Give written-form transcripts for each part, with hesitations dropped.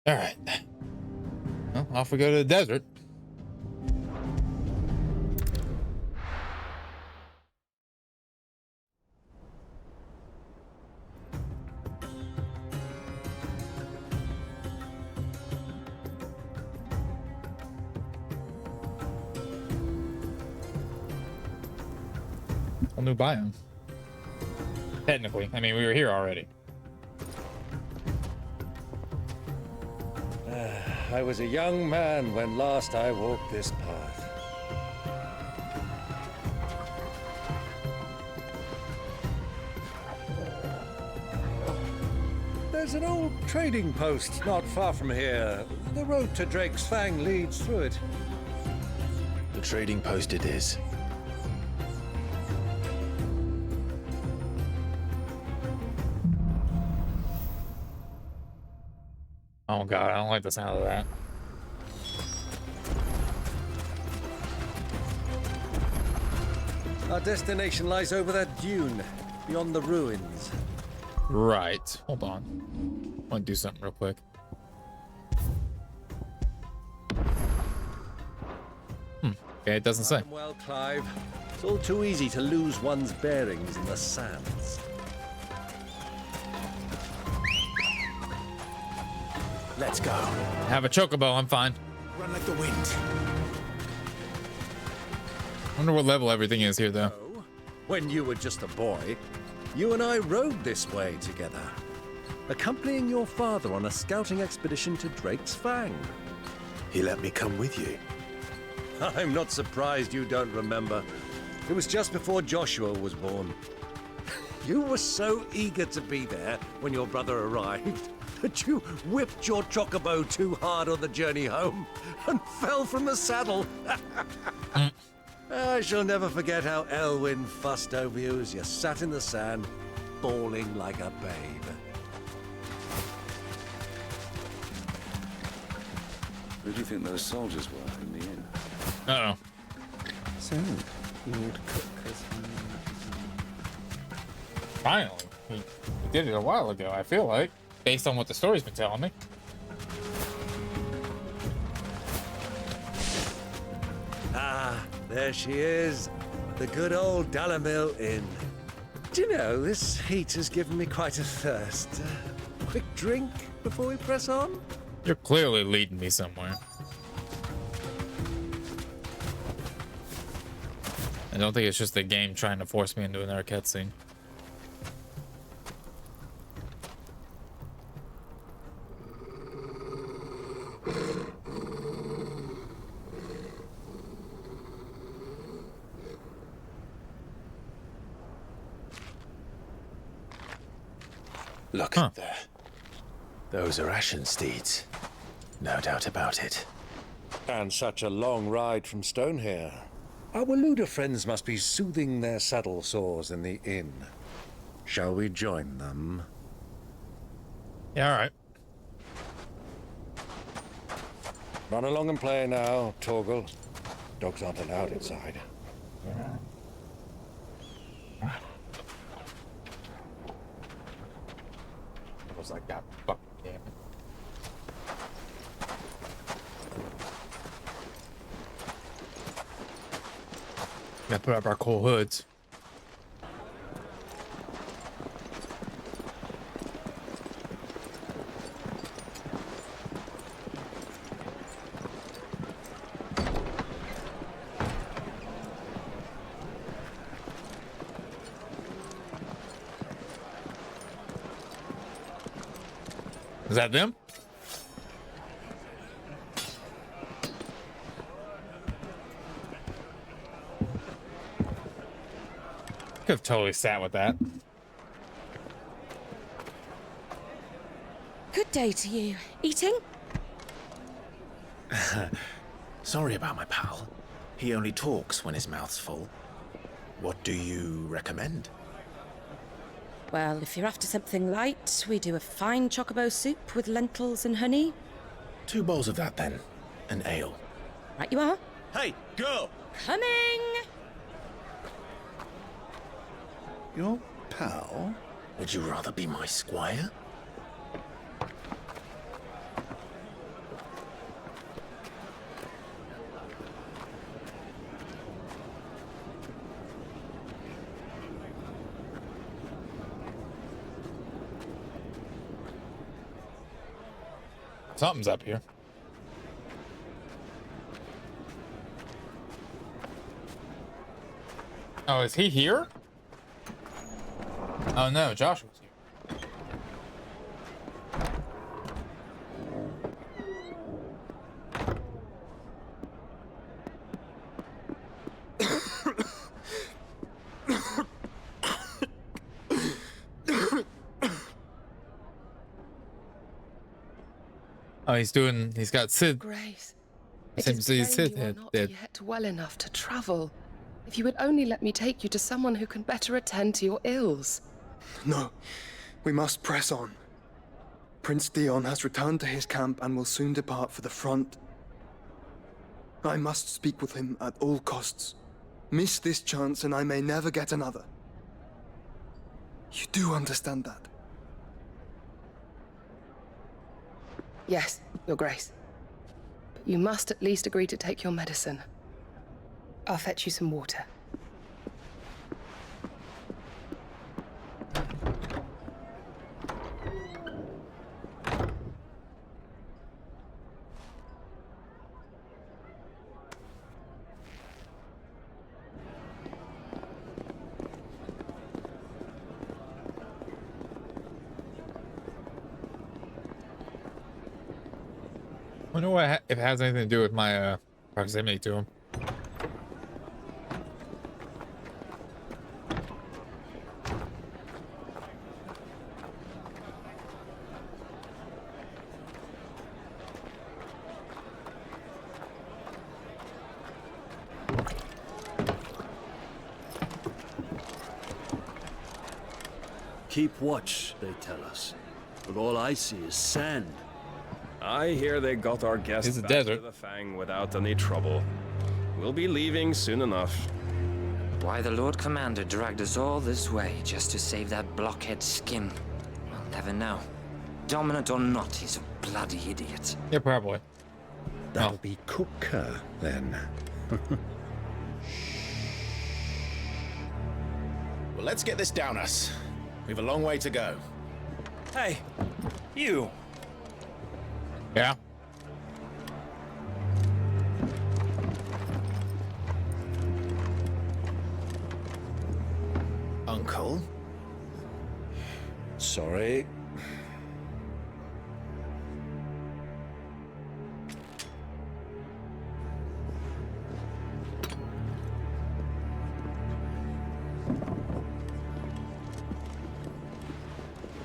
All right. Well, off we go to the desert. A new biome. Technically, I mean, we were here already. I was a young man when last I walked this path. There's an old trading post not far from here. The road to Drake's Fang leads through it. The trading post it is. Oh god, I don't like the sound of that. Our destination lies over that dune, beyond the ruins. Right. Hold on. I want to do something real quick. Okay, it doesn't say. Well, Clive, it's all too easy to lose one's bearings in the sands. Let's go. Have a chocobo, I'm fine. Run like the wind. Wonder what level everything is here, though. When you were just a boy, you and I rode this way together, accompanying your father on a scouting expedition to Drake's Fang. He let me come with you. I'm not surprised you don't remember. It was just before Joshua was born. You were so eager to be there when your brother arrived that you whipped your chocobo too hard on the journey home and fell from the saddle. I shall never forget how Elwyn fussed over you as you sat in the sand, bawling like a babe. Who do you think those soldiers were in the inn? Uh-oh. So, the old cook has... Finally. He did it a while ago, I feel like. Based on what the story's been telling me. Ah, there she is. The good old Dalamil Inn. Do you know, this heat has given me quite a thirst. Quick drink before we press on? You're clearly leading me somewhere. I don't think it's just the game trying to force me into another cutscene. Look there. Those are Ashen steeds. No doubt about it. And such a long ride from Stonehere. Our Waluda friends must be soothing their saddle sores in the inn. Shall we join them? Yeah, all right. Run along and play now, Torgal. Dogs aren't allowed inside. I was like, God fucking damn it. Gotta put up our cool hoods. Is that them? Could have totally sat with that. Good day to you. Eating? Sorry about my pal. He only talks when his mouth's full. What do you recommend? Well, if you're after something light, we do a fine chocobo soup with lentils and honey. 2 bowls of that then. An ale. Right you are. Hey, go! Coming! Your pal? Would you rather be my squire? Something's up here. Oh, is he here? Oh no, Joshua's here. Oh, he's got Sid. Grace, It it is seems plain Sid you are had not dead. yet well enough to travel. If you would only let me take you to someone who can better attend to your ills. No, we must press on. Prince Dion has returned to his camp and will soon depart for the front. I must speak with him at all costs. Miss this chance and I may never get another. You do understand that? Yes, Your Grace. But you must at least agree to take your medicine. I'll fetch you some water. I wonder what if it has anything to do with my proximity to him. Keep watch, they tell us. But all I see is sand. I hear they got our guest It's a back desert. to the Fang without any trouble. We'll be leaving soon enough. Why the Lord Commander dragged us all this way just to save that blockhead's skin, I'll never know. Dominant or not, he's a bloody idiot. Yeah, probably. That'll be Cooker, then. Well, let's get this down us. We've a long way to go. Hey, you! Yeah. Uncle? Sorry.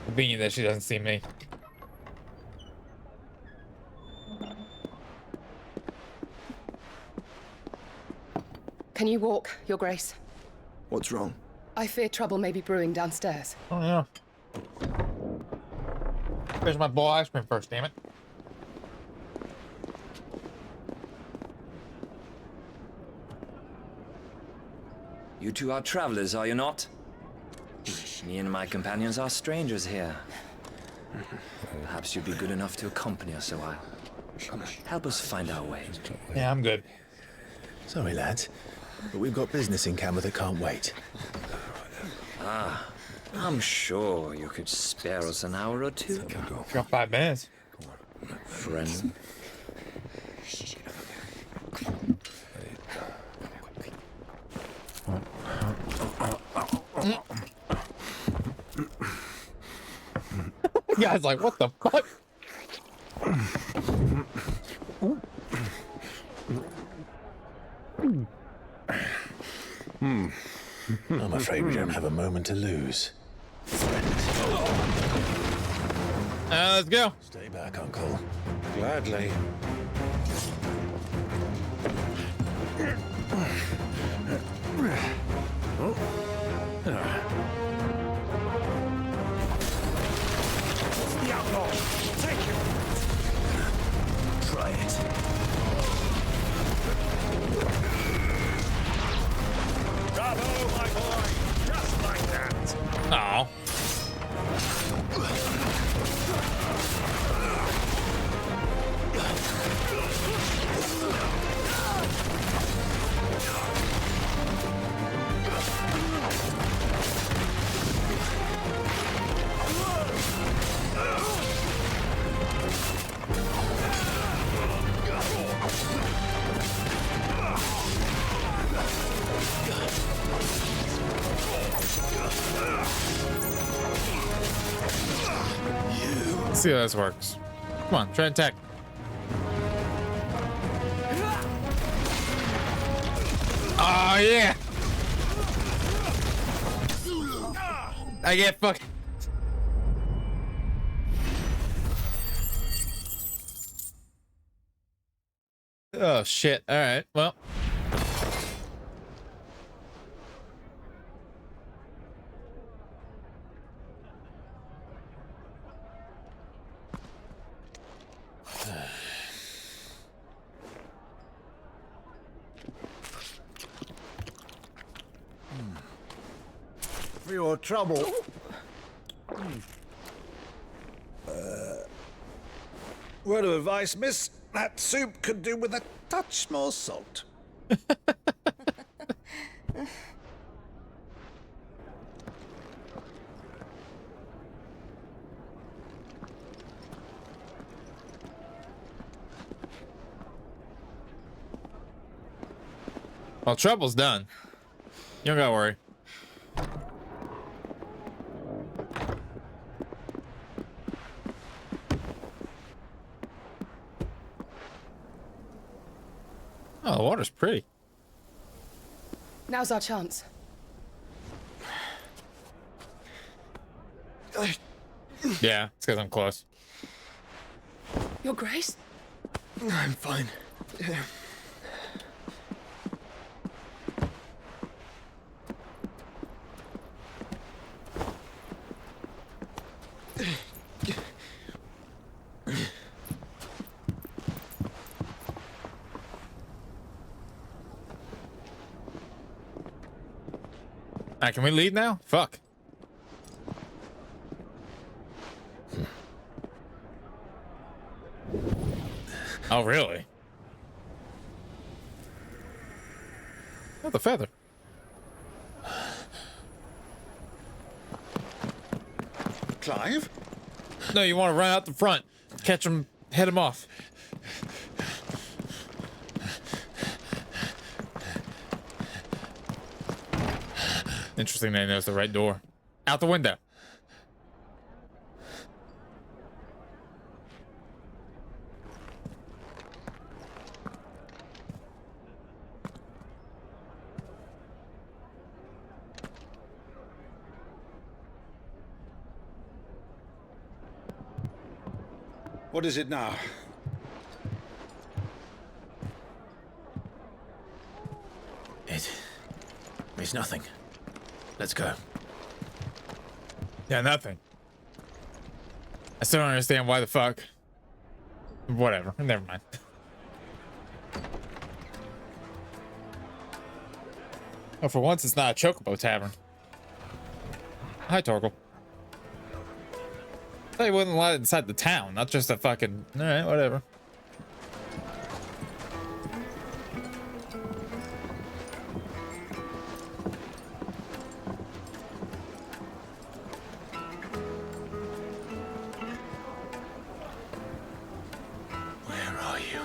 Convenient that she doesn't see me. Can you walk, Your Grace? What's wrong? I fear trouble may be brewing downstairs. Oh yeah. Where's my bowl of ice cream first, damn it? You two are travelers, are you not? Me and my companions are strangers here. Perhaps you'd be good enough to accompany us a while. Help us find our way. Yeah, I'm good. Sorry, lads, but we've got business in camera that can't wait. I'm sure you could spare us an hour or two, Got 5 minutes. friend. You guys like, what the fuck? I'm afraid we don't have a moment to lose. Let's go. Stay back, Uncle. Gladly. The outlaw! Take him! Try it. Bravo, my boy! Just like that! Aw. Let's see how this works. Come on, try and attack. Oh yeah! I get fucked. Oh shit! All right, well. For your trouble. Word of advice, miss. That soup could do with a touch more salt. Well, trouble's done. You don't gotta worry. Oh, the water's pretty. Now's our chance. Yeah, it's because I'm close. Your Grace? I'm fine. Alright, can we leave now? Fuck. Oh, really? Oh, the feather. Clive? No, you want to run out the front. Catch him, head him off. Interesting they knows the right door. Out the window. What is it now? It's nothing. Let's go. Yeah, nothing. I still don't understand why the fuck. Whatever. Never mind. Oh, for once, it's not a Chocobo Tavern. Hi, Torgal. I thought you wouldn't let it inside the town, not just a fucking... Alright, whatever. Where are you?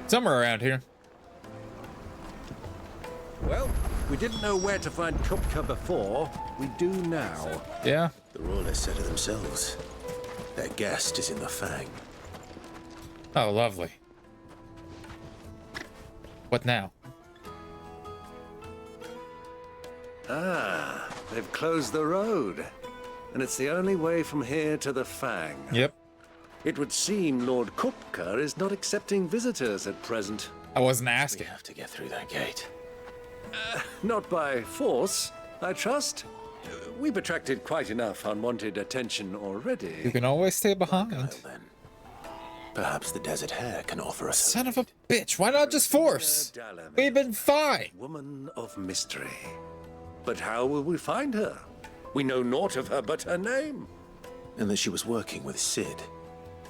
Somewhere around here. Well, we didn't know where to find Kupka before. We do now. Yeah. The Royalists said it themselves. Their guest is in the Fang. Oh, lovely. What now? Ah, they've closed the road. And it's the only way from here to the Fang. Yep. It would seem Lord Kupka is not accepting visitors at present. I wasn't We asking. have to get through that gate. Not by force, I trust. We've attracted quite enough unwanted attention You already. can always stay behind. Well, then. Perhaps the Desert Hare can offer us... Son of a bitch, why not just force? We've been fine. Woman of mystery. But how will we find her? We know naught of her but her name. And that she was working with Sid.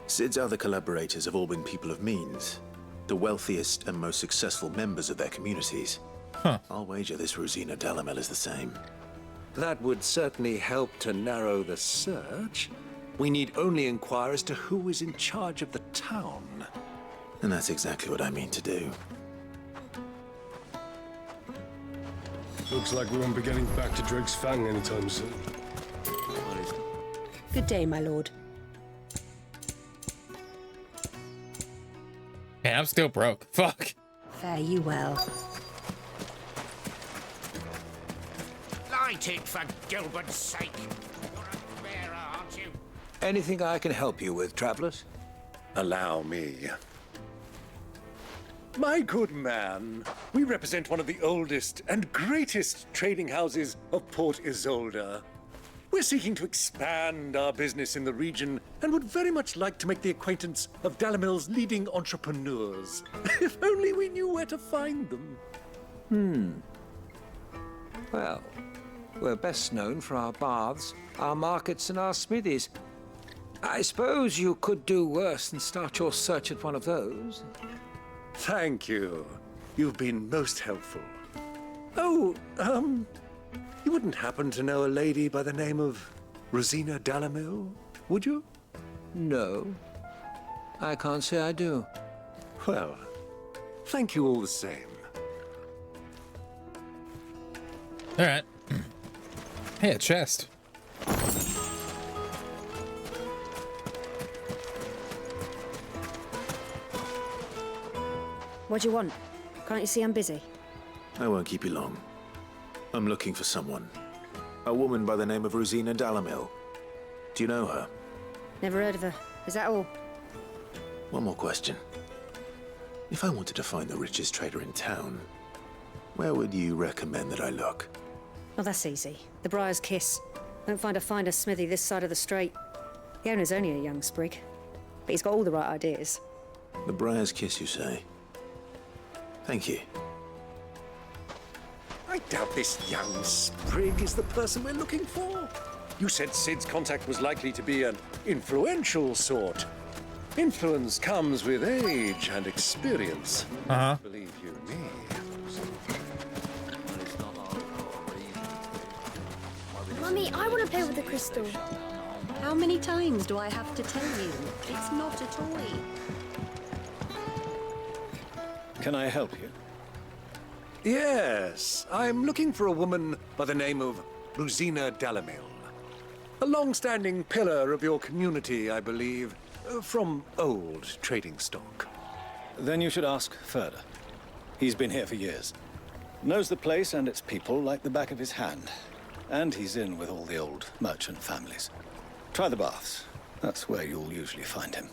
Sid's other collaborators have all been people of means. The wealthiest and most successful members of their communities. Huh. I'll wager this Rosina Dalamel is the same. That would certainly help to narrow the search. We need only inquire as to who is in charge of the town. And that's exactly what I mean to do. Looks like we won't be getting back to Drake's Fang anytime soon. Good day, my lord. Man, I'm still broke. Fuck. Fare you well. Light it, for Gilbert's sake. You're a bearer, aren't you? Anything I can help you with, travelers? Allow me. My good man, we represent one of the oldest and greatest trading houses of Port Isolde. We're seeking to expand our business in the region and would very much like to make the acquaintance of Dalamil's leading entrepreneurs. If only we knew where to find them. Well, we're best known for our baths, our markets, and our smithies. I suppose you could do worse than start your search at one of those. Thank you. You've been most helpful. Oh, you wouldn't happen to know a lady by the name of Rosina Dalamil, would you? No, I can't say I do. Well, thank you all the same. All right. Hey, a chest. What do you want? Can't you see I'm busy? I won't keep you long. I'm looking for someone. A woman by the name of Rosina Dalamil. Do you know her? Never heard of her. Is that all? One more question. If I wanted to find the richest trader in town, where would you recommend that I look? Oh, that's easy. The Briar's Kiss. Won't find a finer smithy this side of the strait. The owner's only a young sprig, but he's got all the right ideas. The Briar's Kiss, you say? Thank you. I doubt this young sprig is the person we're looking for. You said Sid's contact was likely to be an influential sort. Influence comes with age and experience. Believe you me. Mummy, I want to play with the crystal. How many times do I have to tell you? It's not a toy. Can I help you? Yes, I'm looking for a woman by the name of Rosina Dalamil. A long-standing pillar of your community, I believe, from old trading stock. Then you should ask Ferda. He's been here for years. Knows the place and its people like the back of his hand. And he's in with all the old merchant families. Try the baths. That's where you'll usually find him.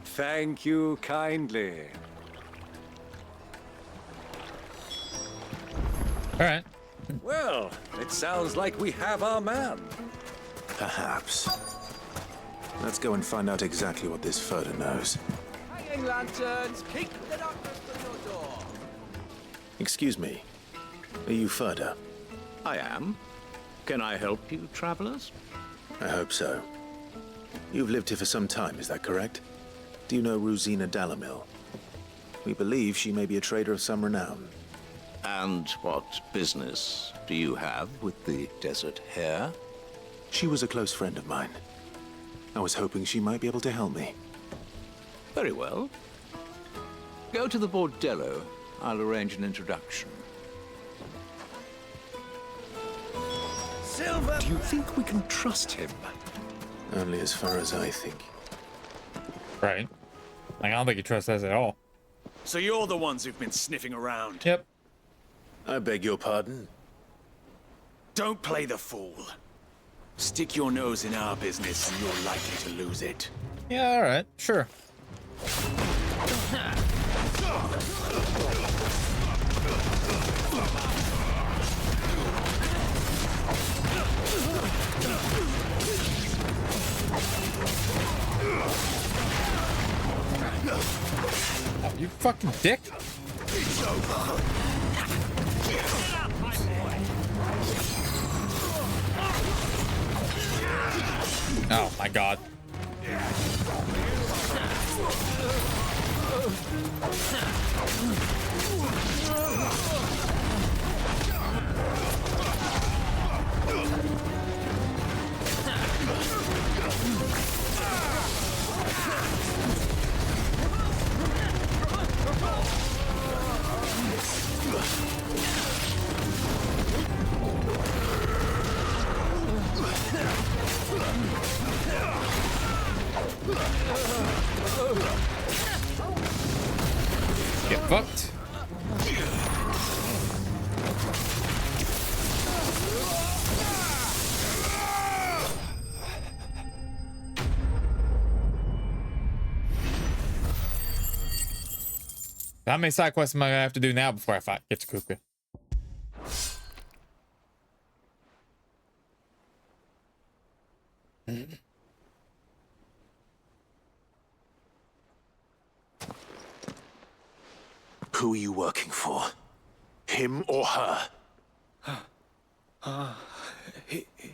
Thank you kindly. All right. Well, it sounds like we have our man. Perhaps. Let's go and find out exactly what this Ferda knows. Hanging lanterns, keep the darkness from your door. Excuse me. Are you Ferda? I am. Can I help you, travelers? I hope so. You've lived here for some time, is that correct? Do you know Rosina Dalamil? We believe she may be a trader of some renown. And what business do you have with the desert hare? She was a close friend of mine. I was hoping she might be able to help me. Very well. Go to the bordello. I'll arrange an introduction. Silver! Do you think we can trust him? Only as far as I think. Right. Like, I don't think you trust us at all. So you're the ones who've been sniffing around? Yep. I beg your pardon? Don't play the fool. Stick your nose in our business and you're likely to lose it. Yeah, all right. Sure. Oh, you fucking dick. It's over. Oh my god. Get fucked. How many side quests am I gonna have to do now before I fight get to Kupka? Who are you working for? Him or her?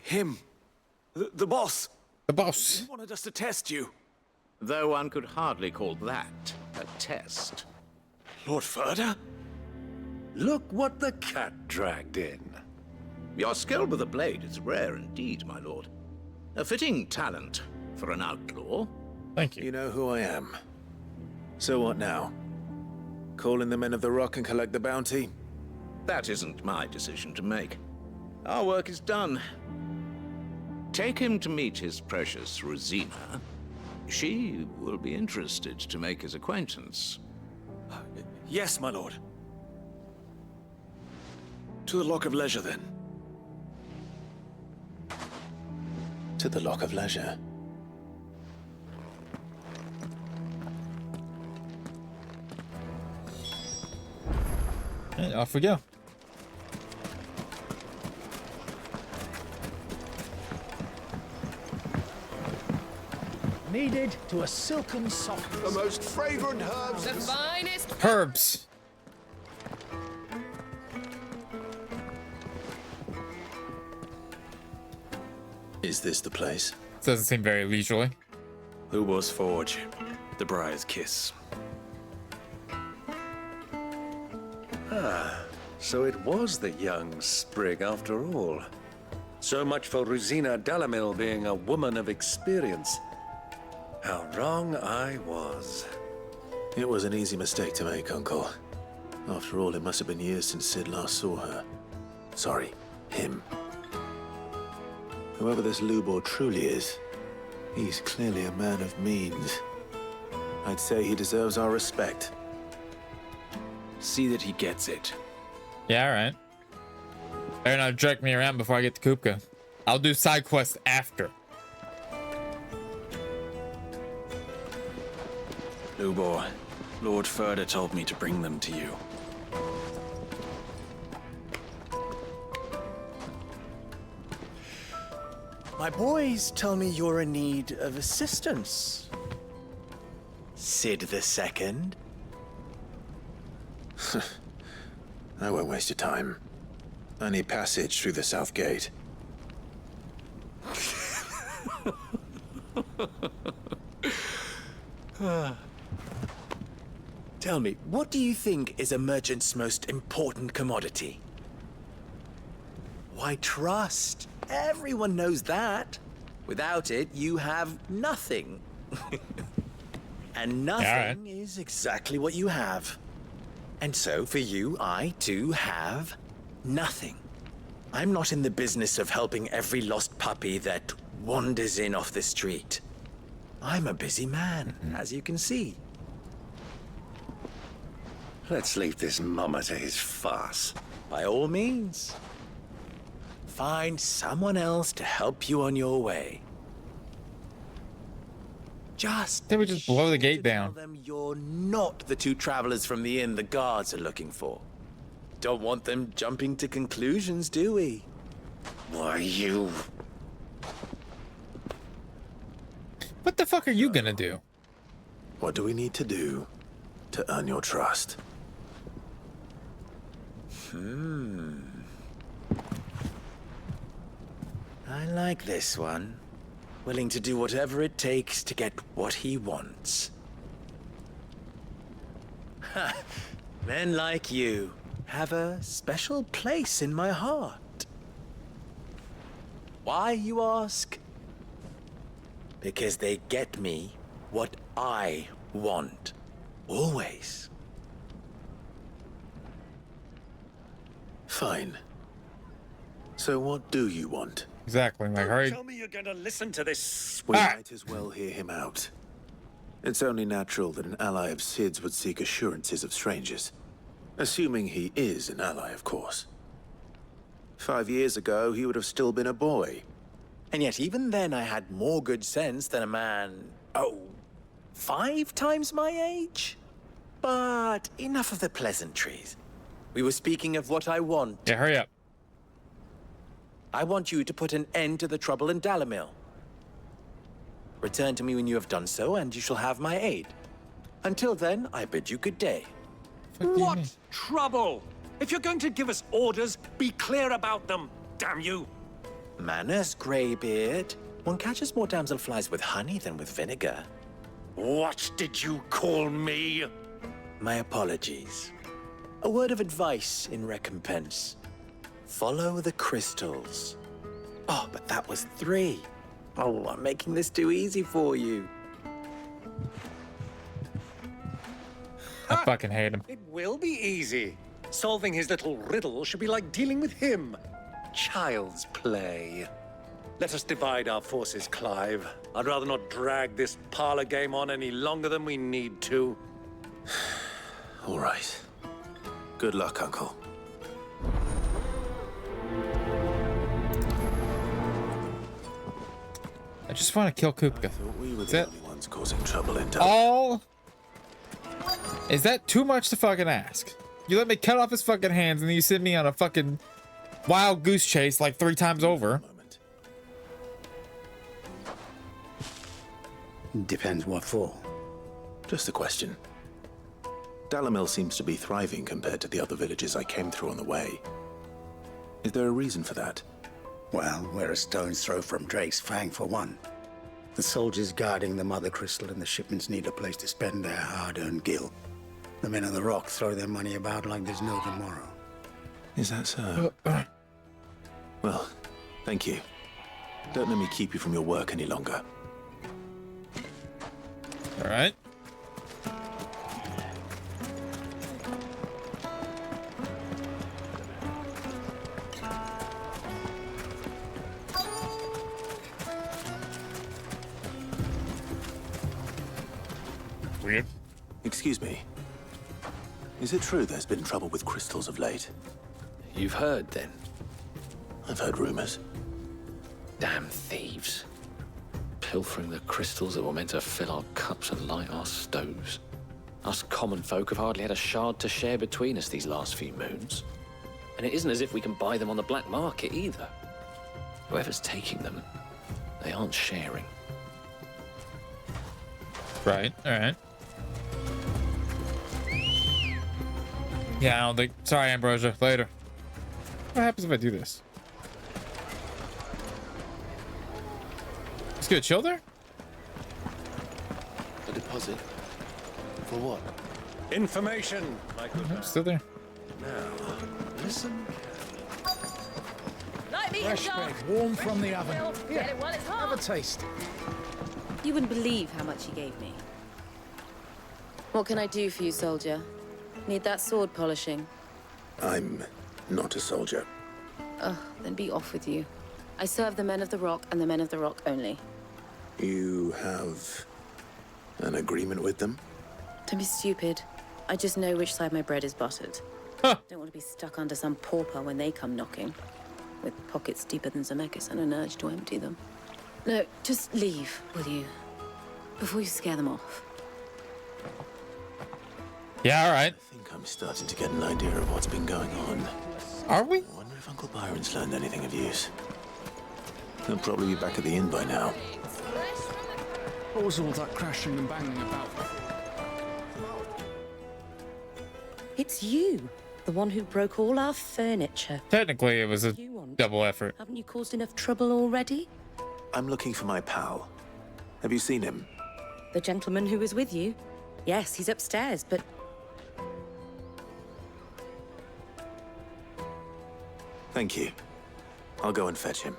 Him. The boss. The boss. He wanted us to test you. Though one could hardly call that a test. Lord Ferda? Look what the cat dragged in. Your skill with the blade is rare indeed, my lord. A fitting talent for an outlaw. Thank you. You know who I am. So what now? Call in the Men of the Rock and collect the bounty? That isn't my decision to make. Our work is done. Take him to meet his precious Rosina. She will be interested to make his acquaintance. Yes, my lord. To the Lock of Leisure, then. To the Lock of Leisure. And off we go. Needed to a silken soft. The most fragrant herbs. The finest Herbs. Is this the place? Doesn't seem very leisurely. Hugo's Forge. The Briar's Kiss. Ah, so it was the young sprig after all. So much for Rosina Dalamil being a woman of experience. How wrong I was. It was an easy mistake to make, Uncle. After all, it must have been years since Sid last saw her. Sorry, him. Whoever this Lubor truly is, he's clearly a man of means. I'd say he deserves our respect. See that he gets it. Yeah, alright. Better not jerk me around before I get to Kupka. I'll do side quests after. Lubor, Lord Ferda told me to bring them to you. My boys tell me you're in need of assistance. Sid the Second? I won't waste your time. I need passage through the south gate. Tell me, what do you think is a merchant's most important commodity? Why, trust. Everyone knows that. Without it, you have nothing. And nothing is exactly what you have. And so, for you, I, too, have nothing. I'm not in the business of helping every lost puppy that wanders in off the street. I'm a busy man, as you can see. Let's leave this mummer to his farce. By all means. Find someone else to help you on your way. Then we just blow the gate down. Tell them you're not the two travelers from the inn the guards are looking for. Don't want them jumping to conclusions, do we? Why, you... What the fuck are you gonna do? What do we need to do to earn your trust? I like this one. Willing to do whatever it takes to get what he wants. Men like you have a special place in my heart. Why, you ask? Because they get me what I want. Always. Fine. So what do you want? Exactly, like, hurry. Tell me you're going to listen to this. We might as well hear him out. It's only natural that an ally of Sid's would seek assurances of strangers. Assuming he is an ally, of course. 5 years ago, he would have still been a boy. And yet even then I had more good sense than a man, 5 times my age? But enough of the pleasantries. We were speaking of what I want. Yeah, hurry up. I want you to put an end to the trouble in Dalamil. Return to me when you have done so, and you shall have my aid. Until then, I bid you good day. What trouble? If you're going to give us orders, be clear about them, damn you! Manners, Greybeard. One catches more damselflies with honey than with vinegar. What did you call me? My apologies. A word of advice in recompense. Follow the crystals. Oh, but that was 3. Oh, I'm making this too easy for you. I fucking hate him. It will be easy. Solving his little riddle should be like dealing with him. Child's play. Let us divide our forces, Clive. I'd rather not drag this parlor game on any longer than we need to. All right. Good luck, Uncle. I just want to kill Kupka. We were Is the that only ones causing trouble in all? Is that too much to fucking ask? You let me cut off his fucking hands and then you send me on a fucking wild goose chase like 3 times over. Depends what for. Just a question. Dalamil seems to be thriving compared to the other villages I came through on the way. Is there a reason for that? Well, we're a stone's throw from Drake's Fang, for one. The soldiers guarding the Mother Crystal and the shipments need a place to spend their hard-earned gil. The men of the Rock throw their money about like there's no tomorrow. Is that so? Well, thank you. Don't let me keep you from your work any longer. All right. Weird. Excuse me. Is it true there's been trouble with crystals of late? You've heard, then? I've heard rumors. Damn thieves. Pilfering the crystals that were meant to fill our cups and light our stoves. Us common folk have hardly had a shard to share between us these last few moons. And it isn't as if we can buy them on the black market either. Whoever's taking them, they aren't sharing. Right, alright. Yeah, I don't think... Sorry, Ambrosia. Later. What happens if I do this? Just gonna chill there? A deposit? For what? Information, my good man. Still there. Now, listen. Fresh bread, warm from the oven. Here, have a taste. You wouldn't believe how much he gave me. What can I do for you, soldier? Need that sword polishing? I'm not a soldier. Ugh, then be off with you. I serve the men of the Rock and the men of the Rock only. You have an agreement with them? Don't be stupid. I just know which side my bread is buttered. Don't want to be stuck under some pauper when they come knocking. With pockets deeper than Zemeckis and an urge to empty them. No, just leave, will you? Before you scare them off. Yeah, all right. I think I'm starting to get an idea of what's been going on. Are we? I wonder if Uncle Byron's learned anything of use. He'll probably be back at the inn by now. What was all that crashing and banging about? It's you, the one who broke all our furniture. Technically, it was a double effort. Haven't you caused enough trouble already? I'm looking for my pal. Have you seen him? The gentleman who was with you? Yes, he's upstairs, but... Thank you. I'll go and fetch him.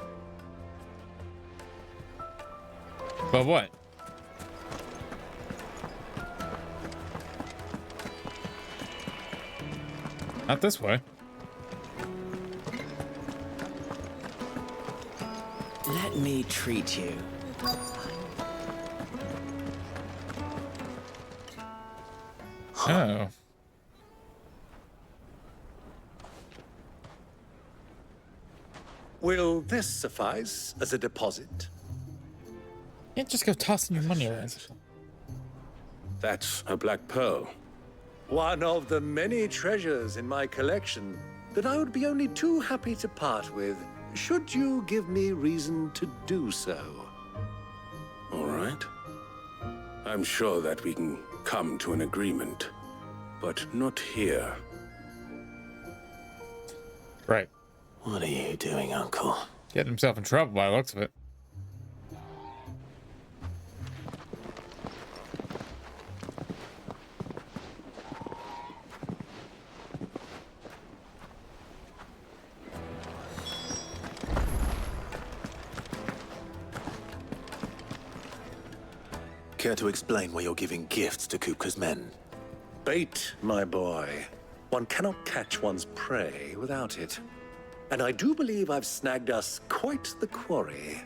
But what? Not this way. Let me treat you. Oh. Will this suffice as a deposit? You can't just go tossing your money around. That's a black pearl. One of the many treasures in my collection that I would be only too happy to part with, should you give me reason to do so. All right. I'm sure that we can come to an agreement, but not here. Right. What are you doing, Uncle? Getting himself in trouble by the looks of it. Care to explain why you're giving gifts to Kupka's men? Bait, my boy. One cannot catch one's prey without it. And I do believe I've snagged us quite the quarry.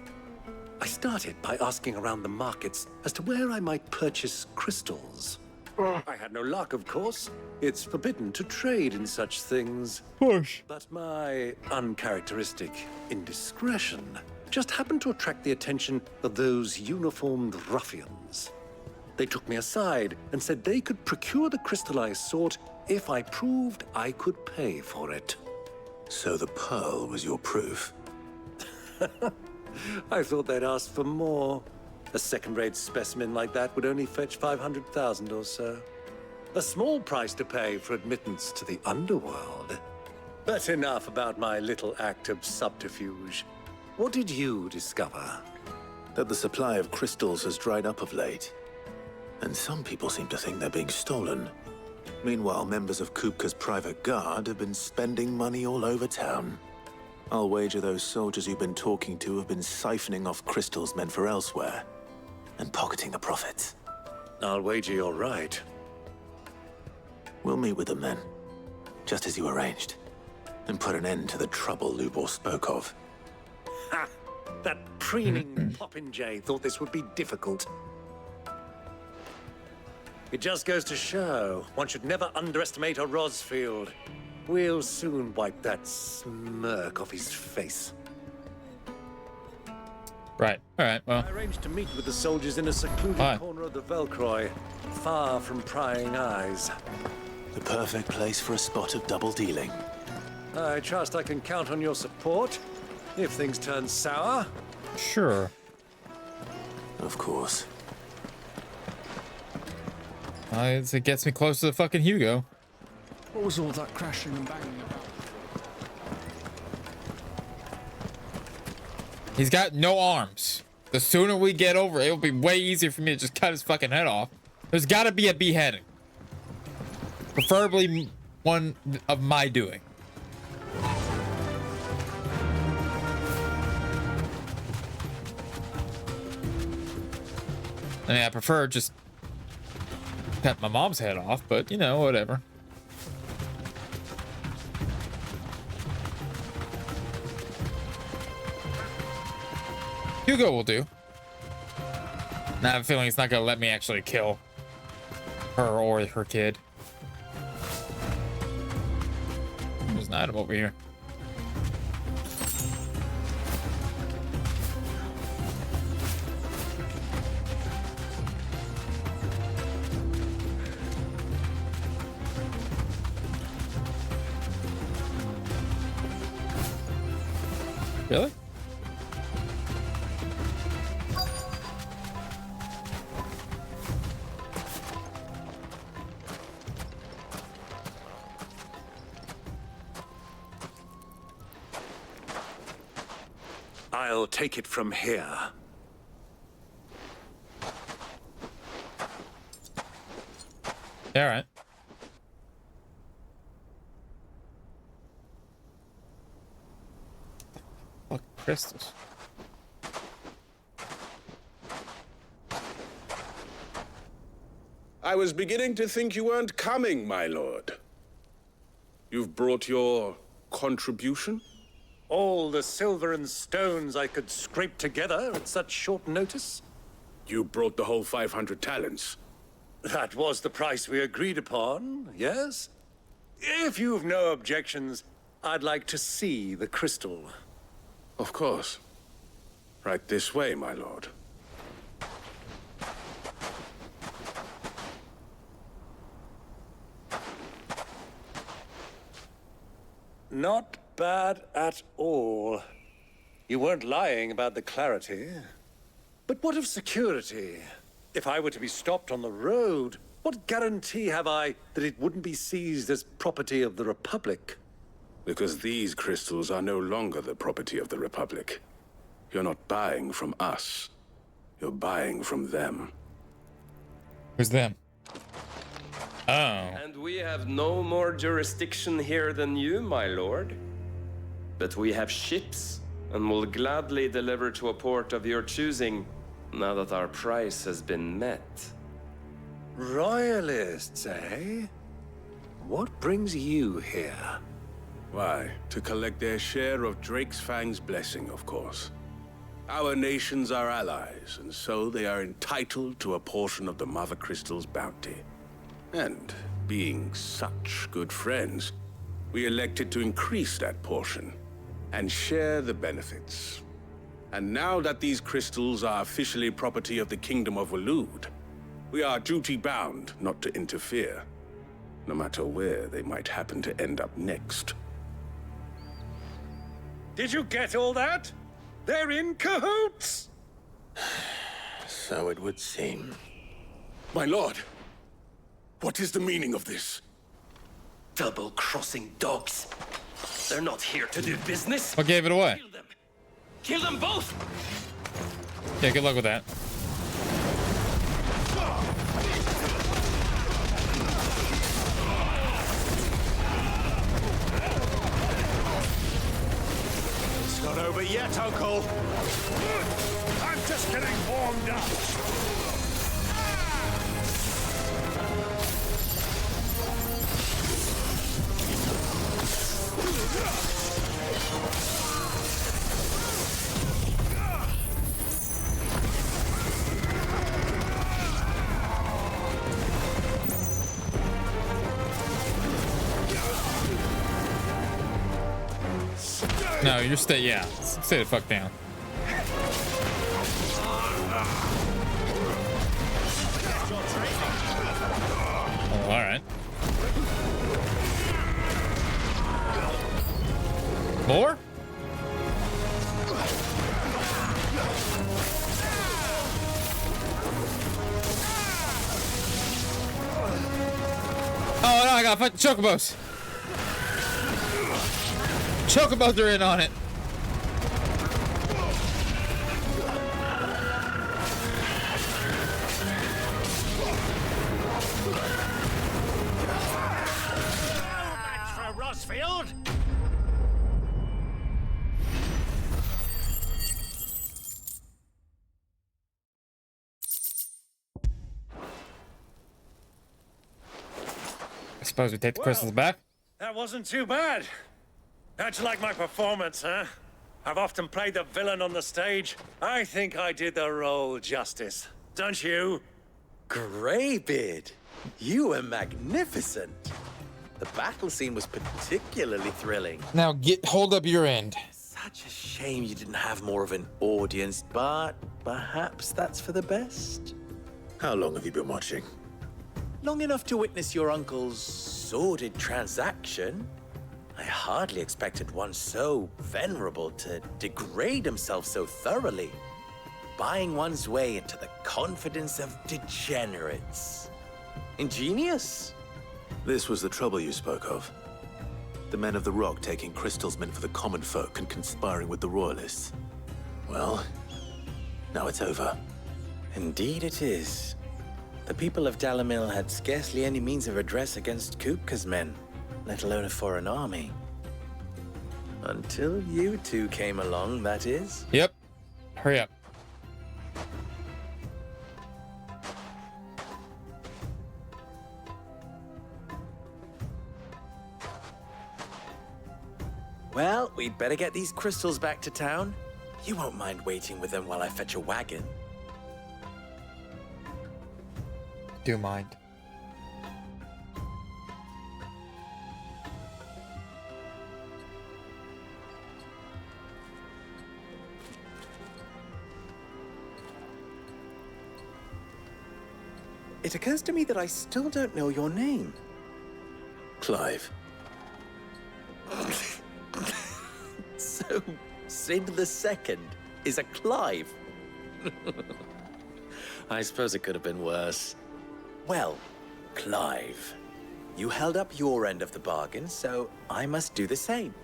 I started by asking around the markets as to where I might purchase crystals. I had no luck, of course. It's forbidden to trade in such things. Push. But my uncharacteristic indiscretion just happened to attract the attention of those uniformed ruffians. They took me aside and said they could procure the crystal I sought if I proved I could pay for it. So the pearl was your proof? I thought they'd ask for more. A second-rate specimen like that would only fetch 500,000 or so. A small price to pay for admittance to the underworld. But enough about my little act of subterfuge. What did you discover? That the supply of crystals has dried up of late. And some people seem to think they're being stolen. Meanwhile, members of Kupka's private guard have been spending money all over town. I'll wager those soldiers you've been talking to have been siphoning off crystals meant for elsewhere and pocketing the profits. I'll wager you're right. We'll meet with them then, just as you arranged, and put an end to the trouble Lubor spoke of. Ha! That preening popinjay thought this would be difficult. It just goes to show one should never underestimate a Rosfield. We'll soon wipe that smirk off his face. Right. All right. Well, I arranged to meet with the soldiers in a secluded corner of the Velcroy, far from prying eyes. The perfect place for a spot of double dealing. I trust I can count on your support if things turn sour. Sure. Of course. It gets me close to the fucking Hugo. What was all that crashing and banging about? He's got no arms. The sooner we get over it, it'll be way easier for me to just cut his fucking head off. There's gotta be a beheading. Preferably one of my doing. I mean, I prefer just cut my mom's head off, but you know, whatever. Hugo will do. Now I have a feeling it's not gonna let me actually kill her or her kid. There's an item over here. Really? I'll take it from here. All right. Fuck crystals. I was beginning to think you weren't coming, my lord. You've brought your contribution? All the silver and stones I could scrape together at such short notice? You brought the whole 500 talents. That was the price we agreed upon, yes? If you've no objections, I'd like to see the crystal. Of course. Right this way, my lord. Not bad at all. You weren't lying about the clarity. But what of security? If I were to be stopped on the road, what guarantee have I that it wouldn't be seized as property of the Republic? Because these crystals are no longer the property of the Republic. You're not buying from us. You're buying from them. Who's them? Oh. And we have no more jurisdiction here than you, my lord. But we have ships, and will gladly deliver to a port of your choosing, now that our price has been met. Royalists, eh? What brings you here? Why, to collect their share of Drake's Fang's blessing, of course. Our nations are allies, and so they are entitled to a portion of the Mother Crystal's bounty. And, being such good friends, we elected to increase that portion and share the benefits. And now that these crystals are officially property of the Kingdom of Waloed, we are duty-bound not to interfere, no matter where they might happen to end up next. Did you get all that? They're in cahoots! So it would seem. My lord, what is the meaning of this? Double-crossing dogs. They're not here to do business. What gave it away? Kill them. Kill them both! Yeah, good luck with that. It's not over yet, Uncle. I'm just getting warmed up. No, you're yeah. Stay the fuck down. Oh, all right. More? Oh no, I gotta fight the chocobos. Chocobos are in on it. Match for Rossfield. I suppose we take the crystals back. That wasn't too bad. How'd you like my performance, huh? I've often played the villain on the stage. I think I did the role justice. Don't you? Greybeard, you were magnificent. The battle scene was particularly thrilling. Now hold up your end. Such a shame you didn't have more of an audience, but perhaps that's for the best. How long have you been watching? Long enough to witness your uncle's sordid transaction. I hardly expected one so venerable to degrade himself so thoroughly, buying one's way into the confidence of degenerates. Ingenious. This was the trouble you spoke of. The men of the Rock taking crystals meant for the common folk and conspiring with the Royalists. Well, now it's over. Indeed it is. The people of Dalamil had scarcely any means of redress against Kupka's men, let alone a foreign army. Until you two came along, that is. Yep. Hurry up. Well, we'd better get these crystals back to town. You won't mind waiting with them while I fetch a wagon. do mind. It occurs to me that I still don't know your name. Clive. So, Sid the Second is a Clive. I suppose it could have been worse. Well, Clive, you held up your end of the bargain, so I must do the same.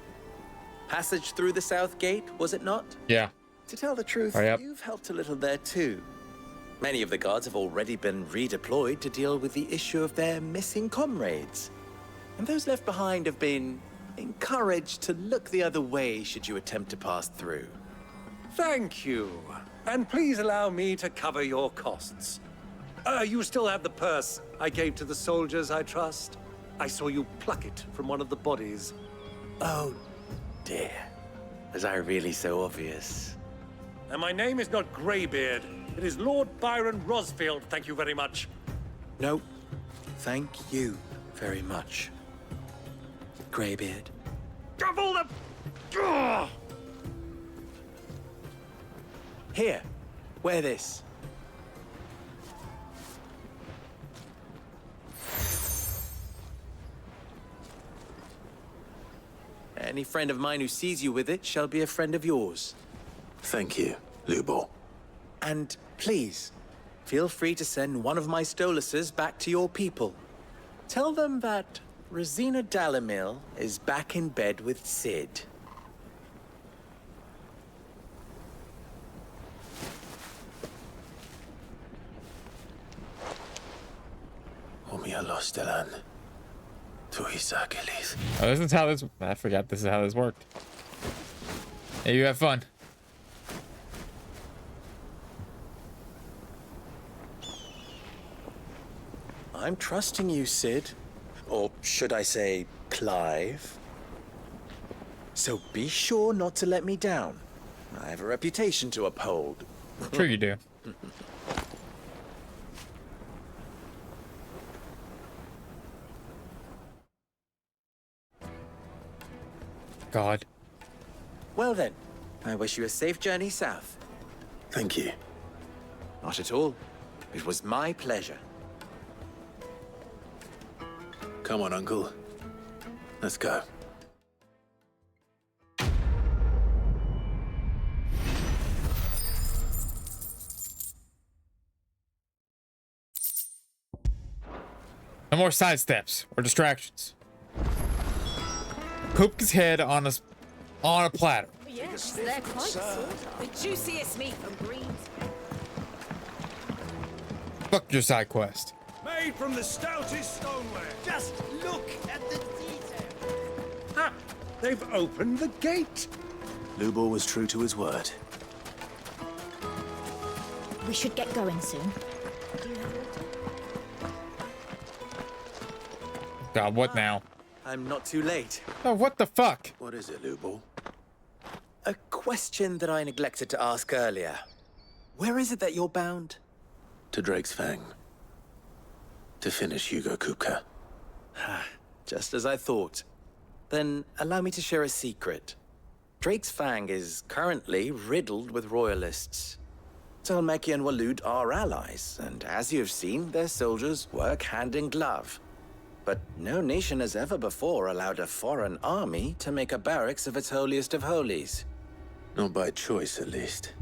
Passage through the South Gate, was it not? Yeah. To tell the truth, you've helped a little there too. Many of the guards have already been redeployed to deal with the issue of their missing comrades. And those left behind have been encouraged to look the other way should you attempt to pass through. Thank you. And please allow me to cover your costs. You still have the purse I gave to the soldiers, I trust? I saw you pluck it from one of the bodies. Oh, dear. Was I really so obvious? And my name is not Greybeard. It is Lord Byron Rosfield, thank you very much. No, thank you very much, Greybeard. Of all the... Ugh! Here, wear this. Any friend of mine who sees you with it shall be a friend of yours. Thank you, Lubo. And please, feel free to send one of my Stoluses back to your people. Tell them that Rosina Dalamil is back in bed with Sid. Omia Lostelan. Tuisakelis. Oh, this is how this... I forgot this is how this worked. Hey, you have fun. I'm trusting you, Sid. Or should I say, Clive. So be sure not to let me down. I have a reputation to uphold. Sure you do. God. Well then, I wish you a safe journey south. Thank you. Not at all. It was my pleasure. Come on, Uncle. Let's go. No more side steps or distractions. Kupka's head on a platter. Yes, they're quite sort. The juiciest meat from Greens. Fuck your side quest. Made from the stoutest stoneware. Just look at the detail. Ah, they've opened the gate. Lubo was true to his word. We should get going soon. God, what now? I'm not too late. Oh, what the fuck? What is it, Lubo? A question that I neglected to ask earlier. Where is it that you're bound? To Drake's Fang. To finish Hugo Kupka. Just as I thought. Then allow me to share a secret. Drake's Fang is currently riddled with royalists. Talmeki and Walud are allies, and as you've seen, their soldiers work hand in glove. But no nation has ever before allowed a foreign army to make a barracks of its holiest of holies. Not by choice, at least.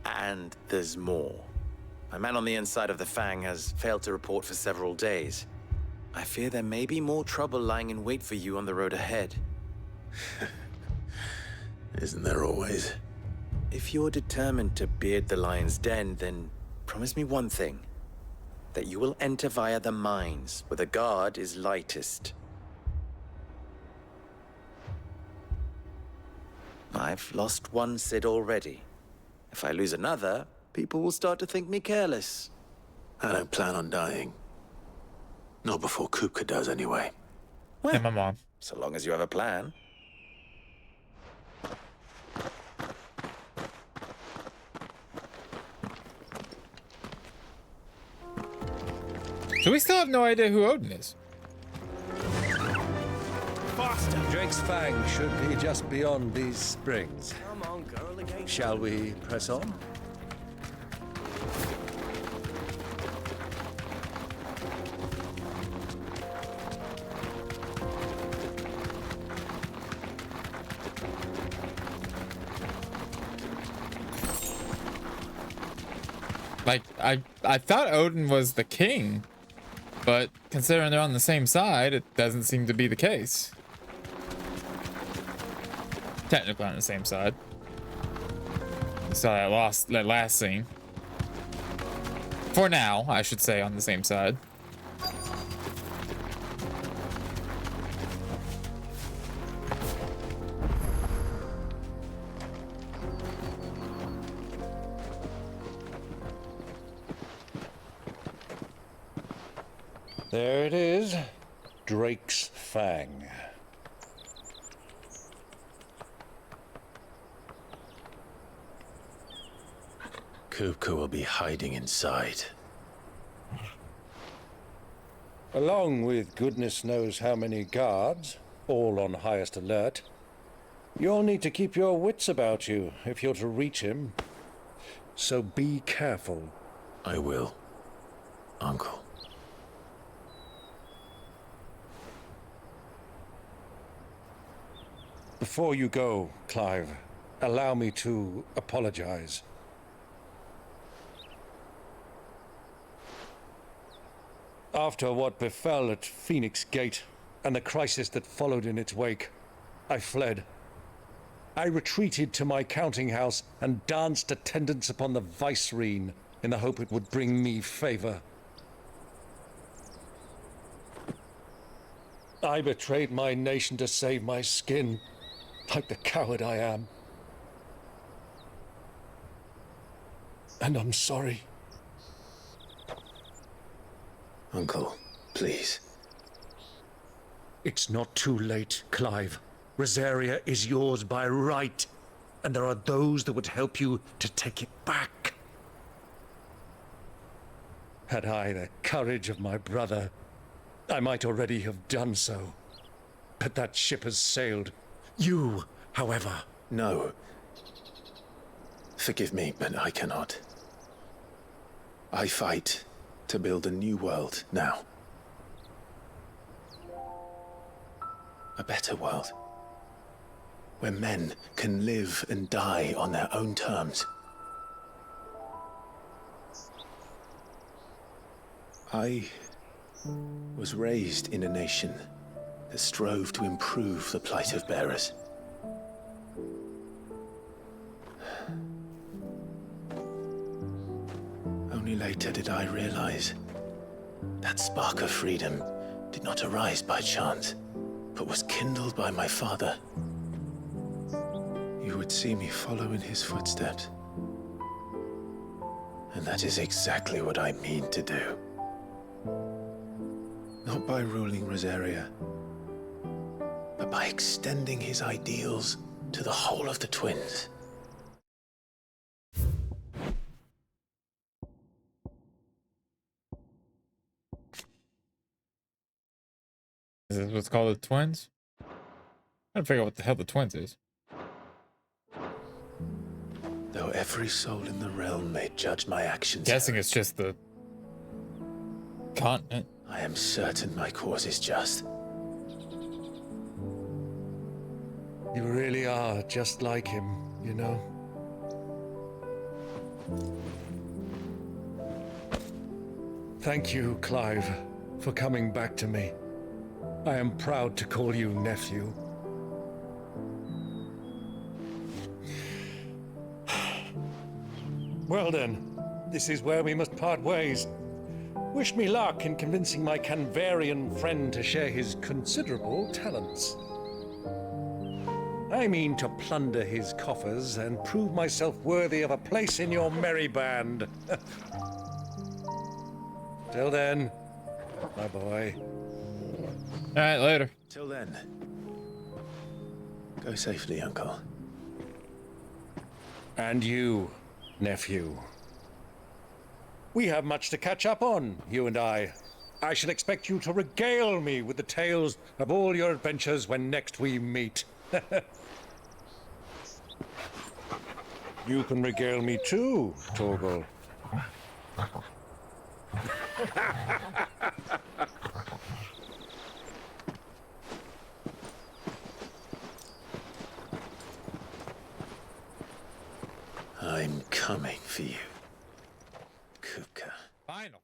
And there's more. A man on the inside of the Fang has failed to report for several days. I fear there may be more trouble lying in wait for you on the road ahead. Isn't there always? If you're determined to beard the lion's den, then promise me one thing. That you will enter via the mines, where the guard is lightest. I've lost one Sid already. If I lose another, people will start to think me careless. I don't plan on dying. Not before Kupka does, anyway. Well, and my mom. So long as you have a plan. So we still have no idea who Odin is. Faster! Drake's Fang should be just beyond these springs. Come on, girl, the gate's Shall we press on? Like, I thought Odin was the king, but considering they're on the same side, it doesn't seem to be the case. Technically on the same side. You saw that last scene. For now, I should say, on the same side. There it is. Drake's Fang. Kupka will be hiding inside. Along with goodness knows how many guards, all on highest alert. You'll need to keep your wits about you if you're to reach him. So be careful. I will, Uncle. Before you go, Clive, allow me to apologize. After what befell at Phoenix Gate and the crisis that followed in its wake, I fled. I retreated to my counting house and danced attendance upon the vicereine in the hope it would bring me favor. I betrayed my nation to save my skin, like the coward I am. And I'm sorry. Uncle, please. It's not too late, Clive. Rosaria is yours by right, and there are those that would help you to take it back. Had I the courage of my brother, I might already have done so. But that ship has sailed. You, however... No. Forgive me, but I cannot. I fight to build a new world now. A better world. Where men can live and die on their own terms. I was raised in a nation that strove to improve the plight of bearers. Only later did I realize that spark of freedom did not arise by chance, but was kindled by my father. You would see me follow in his footsteps. And that is exactly what I mean to do. Not by ruling Rosaria, but by extending his ideals to the whole of the twins. Is this what's called the twins? I'm trying to figure out what the hell the twins is. Though every soul in the realm may judge my actions. Guessing it's just the continent. I am certain my cause is just. You really are just like him, you know? Thank you, Clive, for coming back to me. I am proud to call you nephew. Well then, this is where we must part ways. Wish me luck in convincing my Canvarian friend to share his considerable talents. I mean to plunder his coffers and prove myself worthy of a place in your merry band. Till then, my boy. All right, later. Till then. Go safely, Uncle. And you, nephew. We have much to catch up on, you and I. I shall expect you to regale me with the tales of all your adventures when next we meet. You can regale me too, Torgal. I'm coming for you, Kupka. Finally.